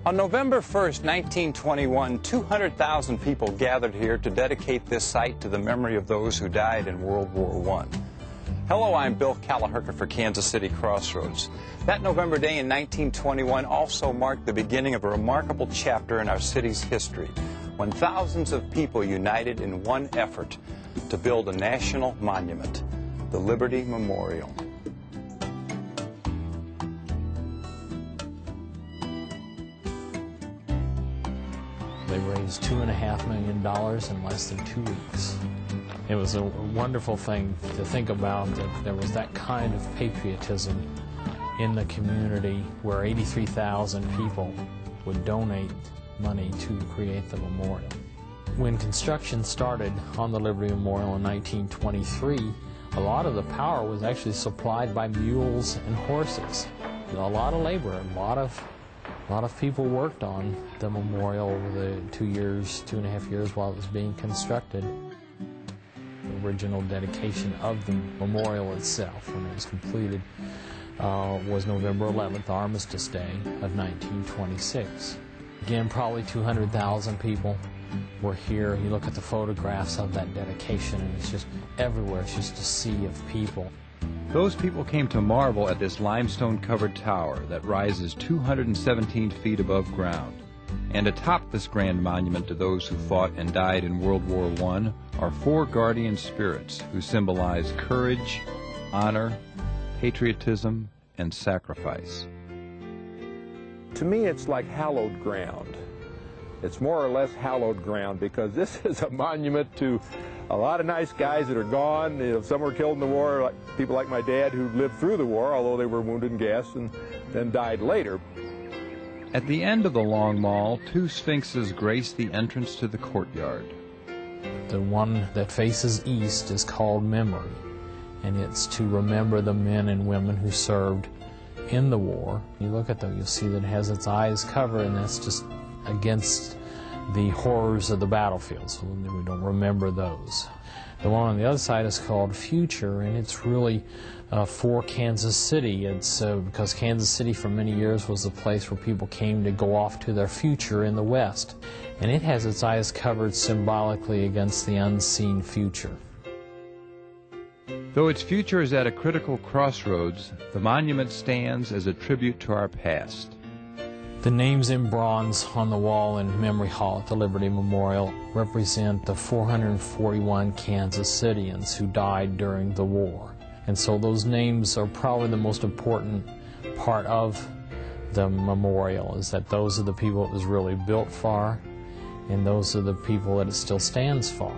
On November 1st, 1921, 200,000 people gathered here to dedicate this site to the memory of those who died in World War I. Hello, I'm Bill Callaherker for Kansas City Crossroads. That November day in 1921 also marked the beginning of a remarkable chapter in our city's history, when thousands of people united in one effort to build a national monument, the Liberty Memorial. They raised $2.5 million in less than 2 weeks. It was a wonderful thing to think about, that there was that kind of patriotism in the community where 83,000 people would donate money to create the memorial. When construction started on the Liberty Memorial in 1923, a lot of the power was actually supplied by mules and horses. A lot of labor, a lot of people worked on the memorial over the 2.5 years while it was being constructed. The original dedication of the memorial itself, when it was completed, was November 11th, Armistice Day of 1926. Again, probably 200,000 people were here. You look at the photographs of that dedication, and it's just everywhere. It's just a sea of people. Those people came to marvel at this limestone-covered tower that rises 217 feet above ground. And atop this grand monument to those who fought and died in World War I are 4 guardian spirits who symbolize courage, honor, patriotism, and sacrifice. To me, it's like hallowed ground. It's more or less hallowed ground because this is a monument to a lot of nice guys that are gone. You know, some were killed in the war, like people like my dad who lived through the war, although they were wounded and gassed and then died later. At the end of the long mall, 2 sphinxes grace the entrance to the courtyard. The one that faces east is called Memory, and it's to remember the men and women who served in the war. You look at them, you'll see that it has its eyes covered, and that's just against the horrors of the battlefield, so we don't remember those. The one on the other side is called Future, and it's really for Kansas City. It's because Kansas City for many years was the place where people came to go off to their future in the West, and it has its eyes covered symbolically against the unseen future. Though its future is at a critical crossroads, the monument stands as a tribute to our past. The names in bronze on the wall in Memory Hall at the Liberty Memorial represent the 441 Kansas Cityans who died during the war. And so those names are probably the most important part of the memorial, is that those are the people it was really built for, and those are the people that it still stands for.